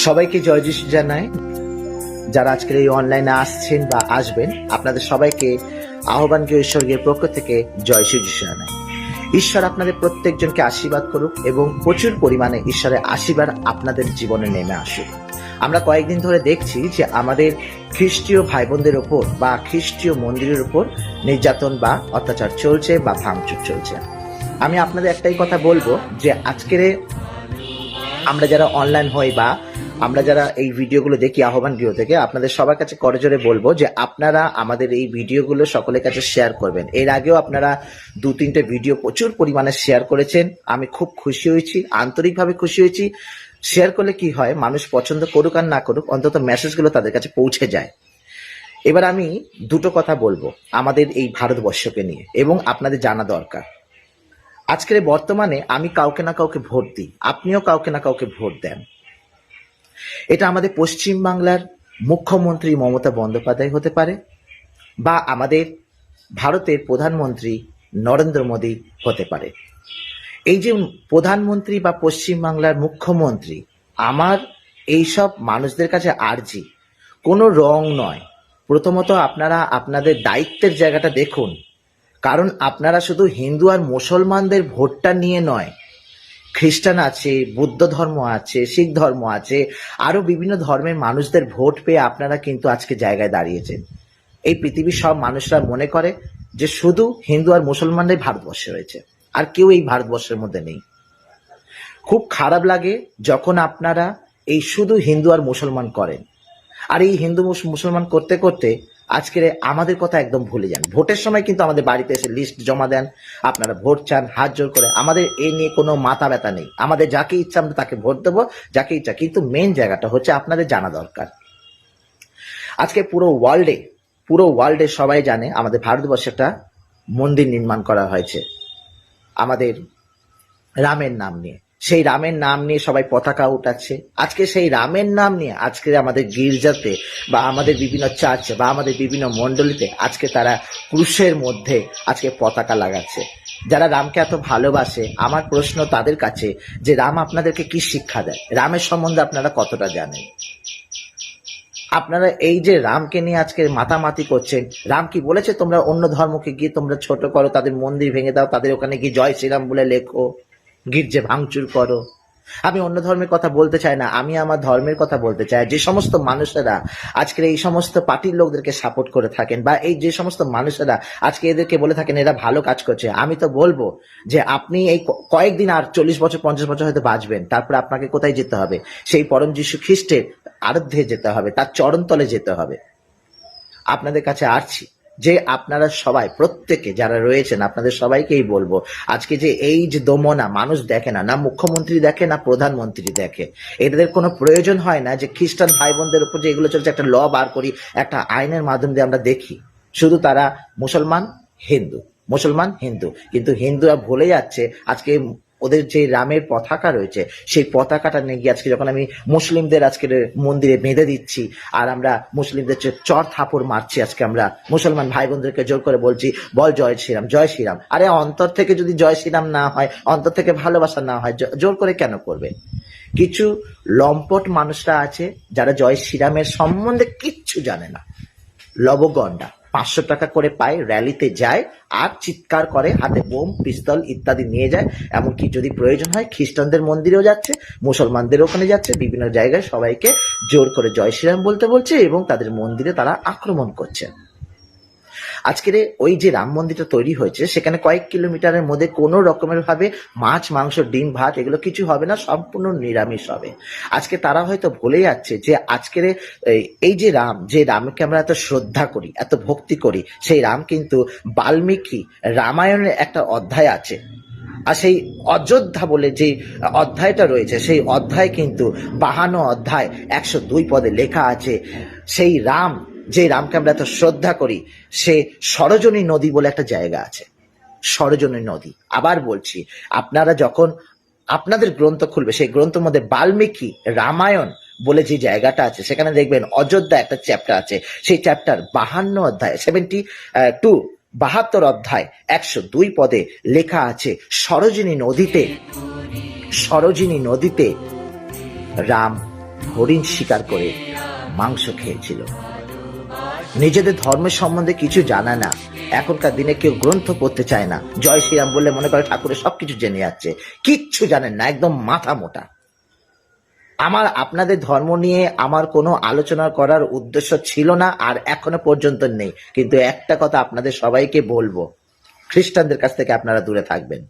সবাইকে জয় যিশু জানাই। যারা আজকের এই অনলাইনে আসছেন বা আসবেন, আপনাদের সবাইকে আহ্বানকে ঈশ্বরের পক্ষ থেকে জয় যিশু জানাই। ঈশ্বর আপনাদের প্রত্যেকজনকে আশীর্বাদ করুক এবং প্রচুর পরিমাণে ঈশ্বরের আশীর্বাদ আপনাদের জীবনে নেমে আসুক। আমরা কয়েকদিন ধরে দেখছি যে আমাদের খ্রিস্টীয় ভাই বোনদের ওপর বা খ্রিস্টীয় মন্দিরের উপর নির্যাতন বা অত্যাচার চলছে বা ভাঙচুর চলছে। আমি আপনাদের একটাই কথা বলবো যে আজকের আমরা যারা অনলাইন হই বা আমরা যারা এই ভিডিওগুলো দেখি আহ্বান গৃহ থেকে, আপনাদের সবার কাছে করজোরে বলবো যে আপনারা আমাদের এই ভিডিওগুলো সকলের কাছে শেয়ার করবেন। এর আগেও আপনারা 2-3টে ভিডিও প্রচুর পরিমাণে শেয়ার করেছেন। আমি খুব খুশি হয়েছি, আন্তরিকভাবে খুশি হয়েছি। শেয়ার করলে কি হয়, মানুষ পছন্দ করুক আর না করুক, অন্তত মেসেজগুলো তাদের কাছে পৌঁছে যায়। এবার আমি দুটো কথা বলবো আমাদের এই ভারতবর্ষকে নিয়ে এবং আপনাদের জানা দরকার। আজকের বর্তমানে আমি কাউকে না কাউকে ভোট দিই, আপনিও কাউকে না কাউকে ভোট দেন। এটা আমাদের পশ্চিমবাংলার মুখ্যমন্ত্রী মমতা বন্দ্যোপাধ্যায় হতে পারে বা আমাদের ভারতের প্রধানমন্ত্রী নরেন্দ্র মোদী হতে পারে। এই যে প্রধানমন্ত্রী বা পশ্চিমবাংলার মুখ্যমন্ত্রী, আমার এইসব মানুষদের কাছে আর্জি, কোনো রং নয়। প্রথমত আপনারা আপনাদের দায়িত্বের জায়গাটা দেখুন, কারণ আপনারা শুধু হিন্দু আর মুসলমানদের ভোটটা নিয়ে নয়, খ্রিস্টান আছে, বুদ্ধ ধর্ম আছে, শিখ ধর্ম আছে, আরো বিভিন্ন ধর্মের মানুষদের ভোট পেয়ে আপনারা কিন্তু আজকে জায়গায় দাঁড়িয়েছেন। এই পৃথিবীর সব মানুষরা মনে করে যে শুধু হিন্দু আর মুসলমানরাই ভারতবর্ষে রয়েছে, আর কেউ এই ভারতবর্ষের মধ্যে নেই। খুব খারাপ লাগে যখন আপনারা এই শুধু হিন্দু আর মুসলমান করেন, আর এই হিন্দু মুসলমান করতে করতে আজকে আমাদের কথা একদম ভুলে যান। ভোটের সময় কিন্তু আমাদের বাড়িতে এসে লিস্ট জমা দেন, আপনারা ভোট চান হাত জোর করে। আমাদের এই নিয়ে কোনো মাথা ব্যথা নেই, আমাদের যাকে ইচ্ছা আমরা তাকে ভোট দেবো, যাকে ইচ্ছা। কিন্তু মেন জায়গাটা হচ্ছে আপনাদের জানা দরকার, আজকে পুরো ওয়ার্ল্ডে সবাই জানে আমাদের ভারতবর্ষে একটা মন্দির নির্মাণ করা হয়েছে আমাদের রামের নাম নিয়ে। সেই রামের নাম নিয়ে সবাই পতাকা উঠাচ্ছে। আজকে সেই রামের নাম নিয়ে আজকে আমাদের গির্জাতে বা আমাদের বিভিন্ন চার্চে বা আমাদের বিভিন্ন মণ্ডলীতে আজকে তারা ক্রুশের মধ্যে আজকে পতাকা লাগাচ্ছে। যারা রামকে এত ভালোবাসে, আমার প্রশ্ন তাদের কাছে যে রাম আপনাদেরকে কি শিক্ষা দেয়, রামের সম্বন্ধে আপনারা কতটা জানেন? আপনারা এই যে রামকে নিয়ে আজকে মাতামাতি করছেন, রাম কি বলেছে তোমরা অন্য ধর্মকে গিয়ে তোমরা ছোট করো, তাদের মন্দির ভেঙে দাও, তাদের ওখানে গিয়ে জয় শ্রীরাম বলে লেখো, গির্জে ভাঙচুর করো? আমি অন্য ধর্মের কথা বলতে চাই না, আমি আমার ধর্মের কথা বলতে চাই। যে সমস্ত মানুষেরা আজকের এই সমস্ত পার্টির লোকদেরকে সাপোর্ট করে থাকেন বা এই যে সমস্ত মানুষেরা আজকে এদেরকে বলে থাকেন এরা ভালো কাজ করছে, আমি তো বলবো যে আপনি এই কয়েকদিন আর 40 বছর 50 বছর হয়তো বাঁচবেন, তারপর আপনাকে কোথায় যেতে হবে? সেই পরম যীশু খ্রিস্টের আরাধ্যে যেতে হবে, তার চরণতলে যেতে হবে। আপনাদের কাছে আসছি যে আপনারা সবাই প্রত্যেকে যারা রয়েছেন আপনাদের সবাইকেই বলবো, আজকে যে এই যে দমনা মানুষ দেখে না, না মুখ্যমন্ত্রী দেখে না প্রধানমন্ত্রী দেখে। এদের কোনো প্রয়োজন হয় না যে খ্রিস্টান ভাই বোনদের উপর যে এগুলো চলছে একটা ল বার করি, একটা আইনের মাধ্যম দিয়ে আমরা দেখি। শুধু তারা মুসলমান হিন্দু, কিন্তু হিন্দুরা ভুলে যাচ্ছে আজকে ওদের যে রামের পতাকা রয়েছে সেই পতাকাটা নিয়ে গিয়ে আজকে যখন আমি মুসলিমদের আজকে মন্দিরে বেঁধে দিচ্ছি আর আমরা মুসলিমদের চর থাপড় মারছি, আজকে আমরা মুসলমান ভাই বোনদেরকে জোর করে বলছি বল জয় শ্রীরাম জয় শ্রীরাম। আরে অন্তর থেকে যদি জয় শ্রীরাম না হয়, অন্তর থেকে ভালোবাসা না হয়, জোর করে কেন করবে? কিছু লম্পট মানুষরা আছে যারা জয় শ্রীরামের সম্বন্ধে কিচ্ছু জানে না, লবগন্ডা 500 টাকা করে পায়, র্যালিতে যায় আর চিৎকার করে, হাতে বোম পিস্তল ইত্যাদি নিয়ে যায়। এমনকি যদি প্রয়োজন হয় খ্রিস্টানদের মন্দিরেও যাচ্ছে, মুসলমানদের ওখানে যাচ্ছে, বিভিন্ন জায়গায় সবাইকে জোর করে জয় শ্রীরাম বলতে বলছে এবং তাদের মন্দিরে তারা আক্রমণ করছে। আজকের ওই যে রাম মন্দিরটা তৈরি হয়েছে সেখানে কয়েক কিলোমিটারের মধ্যে কোনো রকমের ভাবে মাছ মাংস ডিম ভাত এগুলো কিছু হবে না, সম্পূর্ণ নিরামিষ হবে। আজকে তারা হয়তো ভুলে যাচ্ছে যে আজকের এই যে রাম, যে রামকে আমরা এত শ্রদ্ধা করি, এত ভক্তি করি, সেই রাম কিন্তু বাল্মীকি রামায়ণের একটা অধ্যায় আছে, আর সেই অযোধ্যা বলে যে অধ্যায়টা রয়েছে সেই অধ্যায় কিন্তু 52 অধ্যায় 102 পদে লেখা আছে। সেই রাম, যে রামকে আমরা এত শ্রদ্ধা করি, সে সরজনী নদী বলে একটা জায়গা আছে, সরজনী নদী। আবার বলছি, আপনারা যখন আপনাদের গ্রন্থ খুলবে সেই গ্রন্থের মধ্যে বাল্মীকি রামায়ণ বলে যে জায়গাটা আছে সেখানে দেখবেন অযোধ্যা একটা চ্যাপ্টার আছে, সেই চ্যাপ্টার 52 অধ্যায় 72 অধ্যায় 102 পদে লেখা আছে সরোজিনী নদীতে রাম হরিণ শিকার করে মাংস খেয়েছিল। নিজেদের ধর্মের সম্বন্ধে কিছু জানা না। এখনকার দিনে কেউ গ্রন্থ পড়তে চায় না। জয় শ্রীরাম বললে মনে করে ঠাকুরের সবকিছু জেনে যাচ্ছে। কিচ্ছু জানেন না, একদম মাথা মোটা। আপনাদের ধর্ম নিয়ে আমার কোনো আলোচনা করার উদ্দেশ্য ছিল না, আর এখনো পর্যন্ত নেই। কিন্তু একটা কথা আপনাদের সবাইকে বলবো, খ্রিস্টানদের কাছ থেকে আপনারা দূরে থাকবেন।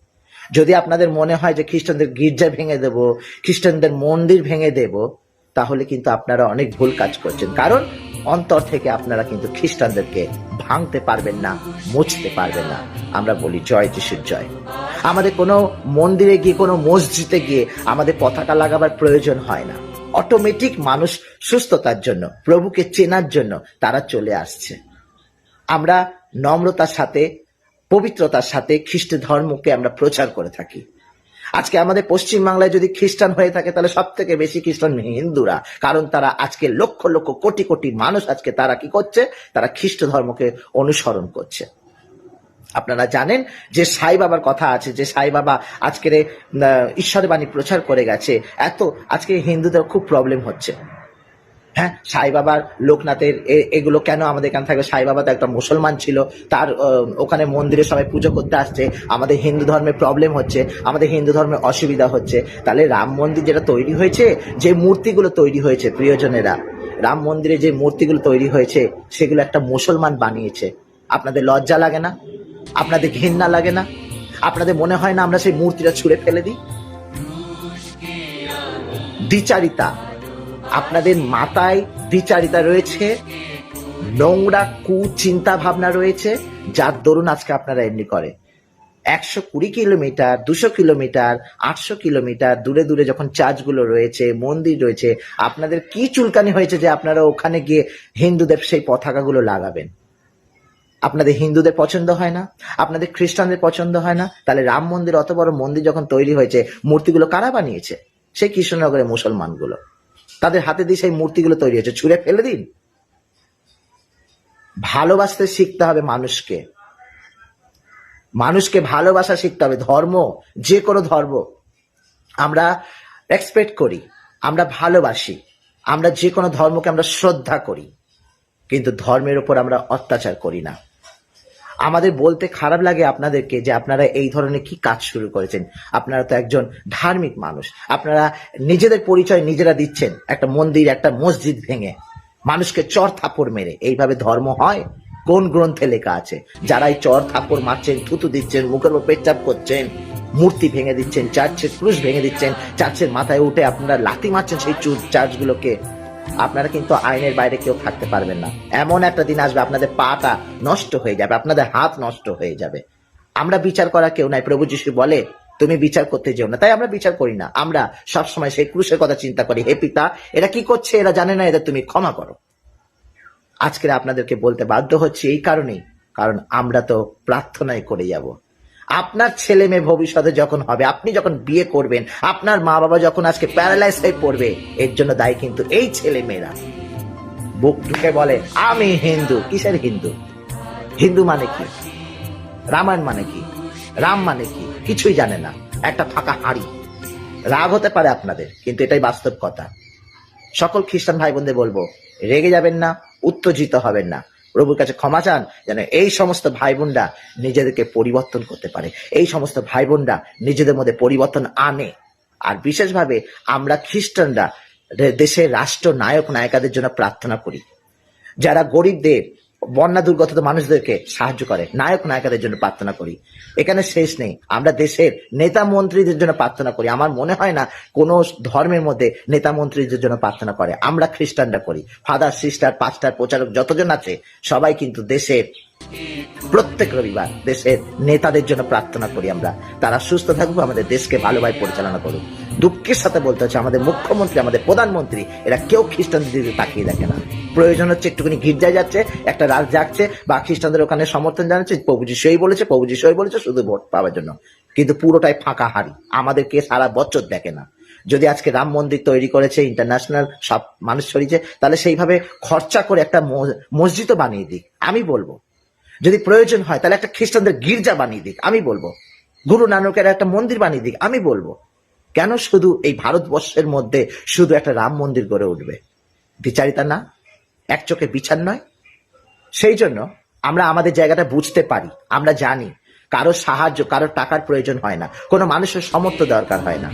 যদি আপনাদের মনে হয় যে খ্রিস্টানদের গির্জা ভেঙে দেব, খ্রিস্টানদের মন্দির ভেঙে দেব, তাহলে কিন্তু আপনারা অনেক ভুল কাজ করছেন। কারণ অন্তর থেকে আপনারা কিন্তু খ্রিস্টানদেরকে ভাঙতে পারবেন না, মুছতে পারবেন না। আমরা বলি জয় যিশুর জয়। আমাদের কোনো মন্দিরে গিয়ে, কোনো মসজিদে গিয়ে আমাদের পতাকা লাগাবার প্রয়োজন হয় না। অটোমেটিক মানুষ সুস্থতার জন্য, প্রভুকে চেনার জন্য তারা চলে আসছে। আমরা নম্রতার সাথে, পবিত্রতার সাথে খ্রিস্ট ধর্মকে আমরা প্রচার করে থাকি। আজকে আমাদের পশ্চিমবাংলায় যদি খ্রিস্টান হয়ে থাকে, তাহলে সব থেকে বেশি খ্রিস্টান হিন্দুরা। কারণ তারা আজকে লক্ষ লক্ষ কোটি কোটি মানুষ আজকে তারা কি করছে, তারা খ্রিস্ট ধর্মকে অনুসরণ করছে। আপনারা জানেন যে সাই বাবার কথা আছে, যে সাই বাবা আজকের ঈশ্বরের বাণী প্রচার করে গেছে। আজকে হিন্দুদের খুব প্রবলেম হচ্ছে। হ্যাঁ, সাই বাবার, লোকনাথের এগুলো কেন আমাদের এখানে থাকবে? সাই বাবা তো একটা মুসলমান ছিল, তার ওখানে মন্দিরে সবাই পুজো করতে আসছে। আমাদের হিন্দু ধর্মের প্রবলেম হচ্ছে, আমাদের হিন্দু ধর্মের অসুবিধা হচ্ছে। তাহলে রাম মন্দির যেটা তৈরি হয়েছে, যে মূর্তিগুলো তৈরি হয়েছে, প্রিয়জনেরা, রাম মন্দিরে যে মূর্তিগুলো তৈরি হয়েছে সেগুলো একটা মুসলমান বানিয়েছে। আপনাদের লজ্জা লাগে না? আপনাদের ঘৃণা লাগে না? আপনাদের মনে হয় না আমরা সেই মূর্তিটা ছুঁড়ে ফেলে দিই? দ্বিচারিতা, আপনাদের মাথায় দ্বিচারিতা রয়েছে, নোংরা কুচিন্তা ভাবনা রয়েছে, যার দরুন আজকে আপনারা এমনি করে। 120 কিলোমিটার, 200 কিলোমিটার, 800 কিলোমিটার দূরে দূরে যখন চার্চগুলো রয়েছে, মন্দির রয়েছে, আপনাদের কি চুলকানি হয়েছে যে আপনারা ওখানে গিয়ে হিন্দুদের সেই পতাকাগুলো লাগাবেন? আপনাদের হিন্দুদের পছন্দ হয় না? আপনাদের খ্রিস্টানদের পছন্দ হয় না? তাহলে রাম মন্দির, অত বড় মন্দির যখন তৈরি হয়েছে, মূর্তিগুলো কারা বানিয়েছে? সেই কৃষ্ণনগরের মুসলমানগুলো। তাদের হাতে দিয়ে সেই মূর্তিগুলো তৈরি হয়েছে, ছুঁড়ে ফেলে দিন। ভালোবাসতে শিখতে হবে মানুষকে, মানুষকে ভালোবাসা শিখতে হবে। ধর্ম, যে কোনো ধর্ম আমরা রেসপেক্ট করি, আমরা ভালোবাসি, আমরা যে কোনো ধর্মকে আমরা শ্রদ্ধা করি, কিন্তু ধর্মের উপর আমরা অত্যাচার করি না। আমাদের বলতে খারাপ লাগে আপনাদেরকে যে আপনারা এই ধরনের কি কাজ শুরু করেছেন। আপনারা তো একজন ধার্মিক মানুষ, আপনারা নিজেদের পরিচয় নিজেরা দিচ্ছেন একটা মন্দির, একটা মসজিদ ভেঙে, মানুষকে চর থাপ্পড় মেরে। এইভাবে ধর্ম হয়? কোন গ্রন্থে লেখা আছে? যারা এই চর থাপ্পড় মারছেন, থুতু দিচ্ছেন, মুখের উপর পেচ্ছাপ করছেন, মূর্তি ভেঙে দিচ্ছেন, চার্চের ক্রুশ ভেঙে দিচ্ছেন, চার্চের মাথায় উঠে আপনারা লাথি মারছেন সেই চার্চগুলোকে, আপনারা কিন্তু আইনের বাইরে কেউ থাকতে পারবেন না। এমন একটা দিন আসবে আপনাদের পাটা নষ্ট হয়ে যাবে, আপনাদের হাত নষ্ট হয়ে যাবে। আমরা বিচার করা কেউ নাই। প্রভু যিশু বলে তুমি বিচার করতে যেও না, তাই আমরা বিচার করি না। আমরা সবসময় সেই ক্রুশের কথা চিন্তা করি, হে পিতা, এরা কি করছে, এরা জানে না, এদের তুমি ক্ষমা করো। আজকে আপনাদেরকে বলতে বাধ্য হচ্ছে এই কারণেই, কারণ আমরা তো প্রার্থনাই করে যাব। আপনার ছেলে মেয়ে ভবিষ্যতে যখন হবে, আপনি যখন বিয়ে করবেন, আপনার মা বাবা যখন আজকে প্যারালাইজ হয়ে পড়বে, এর জন্য দায়ী কিন্তু এই ছেলে মেয়েরা। বুক ঢুকে বলে আমি হিন্দু। কিসের হিন্দু? হিন্দু মানে কি? রামায়ণ মানে কি? রাম মানে কি? কিছুই জানে না, একটা ফাঁকা হাঁড়ি। রাগ হতে পারে আপনাদের, কিন্তু এটাই বাস্তব কথা। সকল খ্রিস্টান ভাই বোনদের বলবো, রেগে যাবেন না, উত্তেজিত হবেন না, প্রভুর কাছে ক্ষমা চান, যেন এই সমস্ত ভাই বোনরা নিজেদেরকে পরিবর্তন করতে পারে, এই সমস্ত ভাই বোনরা নিজেদের মধ্যে পরিবর্তন আনে। আর বিশেষভাবে আমরা খ্রিস্টানরা দেশের রাষ্ট্র নায়ক নায়িকাদের জন্য প্রার্থনা করি, যারা গরিবদের, বন্যা দুর্গত মানুষদেরকে সাহায্য করে, নায়ক নায়িকাদের জন্য প্রার্থনা করি। এখানে শেষ নেই, আমরা দেশের নেতা মন্ত্রীদের জন্য প্রার্থনা করি। আমার মনে হয় না কোনো ধর্মের মধ্যে নেতা মন্ত্রীদের জন্য প্রার্থনা করে, আমরা খ্রিস্টানরা করি। ফাদার, সিস্টার, পাস্টার, প্রচারক যতজন আছে সবাই কিন্তু দেশের প্রত্যেক রবিবার দেশের নেতাদের জন্য প্রার্থনা করি আমরা, তারা সুস্থ থাকুক, আমাদের দেশকে ভালোভাবে পরিচালনা করুক। দুঃখের সাথে বলতে হচ্ছে, আমাদের মুখ্যমন্ত্রী, আমাদের প্রধানমন্ত্রী, এরা কেউ খ্রিস্টানদের দিকে তাকিয়ে দেখে না। প্রয়োজন হচ্ছে একটুখানি গির্জায় যাচ্ছে, একটা রাত জাগছে, বা খ্রিস্টানদের ওখানে সমর্থন জানাচ্ছে, প্রভু যিশু এই বলেছে, প্রভু যিশু এই বলেছে, শুধু ভোট পাওয়ার জন্য। কিন্তু পুরোটাই ফাঁকা হাড়ি, আমাদেরকে সারা বছর দেখে না। যদি আজকে রাম মন্দির তৈরি করেছে, ইন্টারন্যাশনাল সব মানুষ ছড়িয়েছে, তাহলে সেইভাবে খরচা করে একটা মসজিদও বানিয়ে দিক, আমি বলবো। যদি প্রয়োজন হয় তাহলে একটা খ্রিস্টানদের গির্জা বানিয়ে দিক, আমি বলবো। গুরু নানকের একটা মন্দির বানিয়ে দিক, আমি বলবো। কেন শুধু এই ভারতবর্ষের মধ্যে শুধু একটা রাম মন্দির গড়ে উঠবে? বিচারিতা না, এক চোখে বিচার নয়? সেই জন্য আমরা আমাদের জায়গাটা বুঝতে পারি, আমরা জানি কারো সাহায্য, কারো টাকার প্রয়োজন হয় না, কোনো মানুষের সমর্থ দরকার হয় না।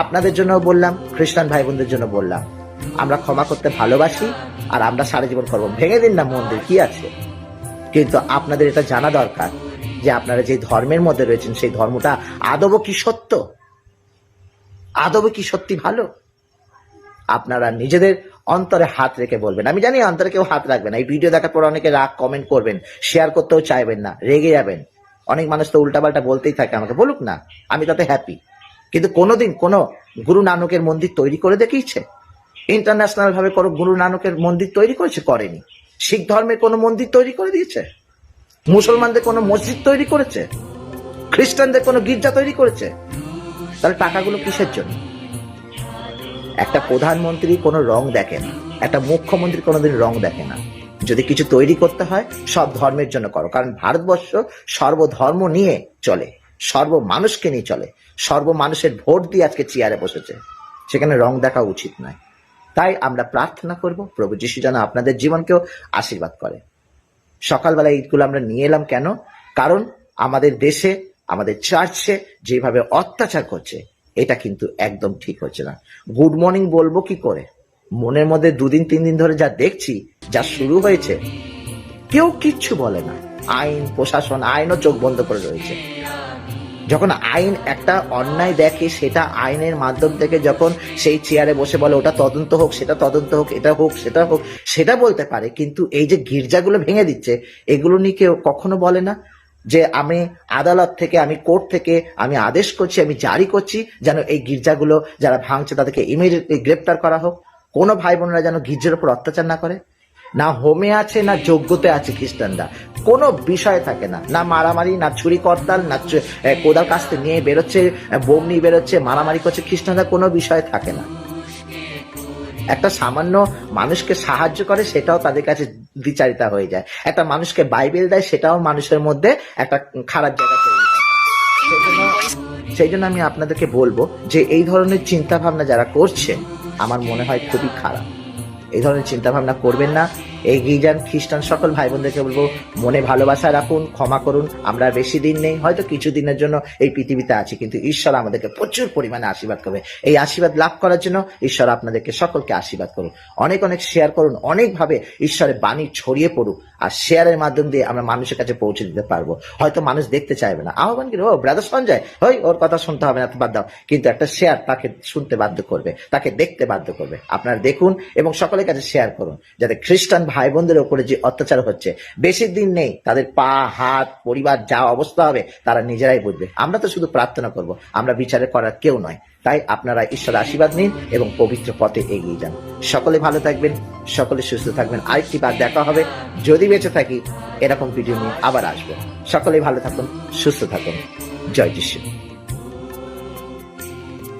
আপনাদের জন্য বললাম, খ্রিস্টান ভাই বোনদের জন্য বললাম, আমরা ক্ষমা করতে ভালোবাসি আর আমরা সারা জীবন করবো। ভেঙে দিন না মন্দির, কি আছে? কিন্তু আপনাদের এটা জানা দরকার যে আপনারা যে ধর্মের মধ্যে রয়েছেন সেই ধর্মটা আদৌ কি সত্য, আদৌ কি সত্যি ভালো? আপনারা নিজেদের অন্তরে হাত রেখে বলবেন। আমি জানি অন্তরে কেউ হাত রাখবে না, এই ভিডিও দেখার পর অনেকে রাগ কমেন্ট করবেন, শেয়ার করতেও চাইবেন না, রেগে যাবেন। অনেক মানুষ তো উল্টাপাল্টা বলতেই থাকে, আমাকে বলুক না, আমি তাতে হ্যাপি। কিন্তু কোনোদিন কোনো গুরু নানকের মন্দির তৈরি করে দেখিয়েছে? ইন্টারন্যাশনাল ভাবে কোনো গুরু নানকের মন্দির তৈরি করেছে? করেনি। শিখ ধর্মের কোনো মন্দির তৈরি করে দিয়েছে? মুসলমানদের কোনো মসজিদ তৈরি করেছে? খ্রিস্টানদের কোনো গির্জা তৈরি করেছে? তাহলে টাকাগুলো কিসের জন্য? একটা প্রধানমন্ত্রী কোনো রং দেখে না, একটা মুখ্যমন্ত্রী কোনোদিন রং দেখে না। যদি কিছু তৈরি করতে হয় সব ধর্মের জন্য করো, কারণ ভারতবর্ষ সর্বধর্ম নিয়ে চলে, সর্ব মানুষকে নিয়ে চলে, সর্ব মানুষের ভোট দিয়ে আজকে চেয়ারে বসেছে, সেখানে রং দেখা উচিত নয়। তাই আমরা প্রার্থনা করব প্রভু যিশু যেন আপনাদের জীবনকেও আশীর্বাদ করে। সকালবেলা ঈদগুলো আমরা নিয়ে এলাম কেন? কারণ আমাদের দেশে, আমাদের চার্চে যেভাবে অত্যাচার করছে, এটা কিন্তু একদম ঠিক হচ্ছে না। গুড মর্নিং বলবো কি করে? মনের মধ্যে 2-3 দিন ধরে যা দেখছি, যা শুরু হয়েছে, কেউ কিচ্ছু বলে না। আইন প্রশাসন, আইনও চোখ বন্ধ করে রয়েছে। যখন আইন একটা অন্যায় দেখে, সেটা আইনের মাধ্যম থেকে যখন সেই চেয়ারে বসে বলে ওটা তদন্ত হোক, সেটা তদন্ত হোক, এটা হোক, সেটা হোক, সেটা বলতে পারে। কিন্তু এই যে গির্জাগুলো ভেঙে দিচ্ছে, এগুলো নিয়ে কেউ কখনো বলে না যে আমি আদালত থেকে, আমি কোর্ট থেকে আমি আদেশ করছি, আমি জারি করছি যেন এই গির্জাগুলো যারা ভাঙছে তাদেরকে ইমিডিয়েটলি গ্রেপ্তার করা হোক। কোনো ভাই বোনেরা যেন গির্জার উপর অত্যাচার না করে। না হোমে আছে, না যোগ্যতে আছে খ্রিস্টানরা, কোনো বিষয় থাকে না, না মারামারি, না ছুরি করতাল, না কোদাল কাস্তে নিয়ে বেরোচ্ছে, বোম নিয়ে বেরোচ্ছে, মারামারি করছে খ্রিস্টানরা, কোনো বিষয় থাকে না। একটা সামান্য মানুষকে সাহায্য করে, সেটাও তাদের কাছে বিচারিতা হয়ে যায়। একটা মানুষকে বাইবেল দেয়, সেটাও মানুষের মধ্যে একটা খারাপ জায়গা তৈরি হয়। সেই জন্য আমি আপনাদেরকে বলবো যে এই ধরনের চিন্তা ভাবনা যারা করছে, আমার মনে হয় খুবই খারাপ। এই ধরনের চিন্তা ভাবনা করবেন না। এগিয়ে যান। খ্রিস্টান সকল ভাই বোনদেরকে বলবো, মনে ভালোবাসা রাখুন, ক্ষমা করুন। আমরা বেশি দিন নেই, হয়তো কিছু দিনের জন্য এই পৃথিবীতে আছি, কিন্তু ঈশ্বর আমাদেরকে প্রচুর পরিমাণে আশীর্বাদ করবে। এই আশীর্বাদ লাভ করার জন্য ঈশ্বর আপনাদেরকে সকলকে আশীর্বাদ করুন। অনেক অনেক শেয়ার করুন, অনেকভাবে ঈশ্বরের বাণী ছড়িয়ে পড়ুক, আর শেয়ারের মাধ্যম দিয়ে আমরা মানুষের কাছে পৌঁছে দিতে পারবো। হয়তো মানুষ দেখতে চাইবে না, আহ্বান কি, ও ব্রাদার সঞ্জয়, ওই ওর কথা শুনতে হবে না, বাদ দাও। কিন্তু একটা শেয়ার তাকে শুনতে বাধ্য করবে, তাকে দেখতে বাধ্য করবে। আপনারা দেখুন এবং সকলের কাছে শেয়ার করুন, যাতে খ্রিস্টান ভাই বোনদের উপরে যে অত্যাচার হচ্ছে, বেশি দিন নেই, তাদের পা, হাত, পরিবার যা অবস্থা হবে তারা নিজেরাই বুঝবে। আমরা তো শুধু প্রার্থনা করব, আমরা বিচারে করার কেউ নয়। তাই আপনারা ঈশ্বরের আশীর্বাদ নিন এবং পবিত্র পথে এগিয়ে যান। সকলে ভালো থাকবেন, সকলে সুস্থ থাকবেন। আরেকটি বার দেখা হবে, যদি বেঁচে থাকি এরকম ভিডিও নিয়ে আবার আসবো। সকলে ভালো থাকুন, সুস্থ থাকুন। জয় যিশু।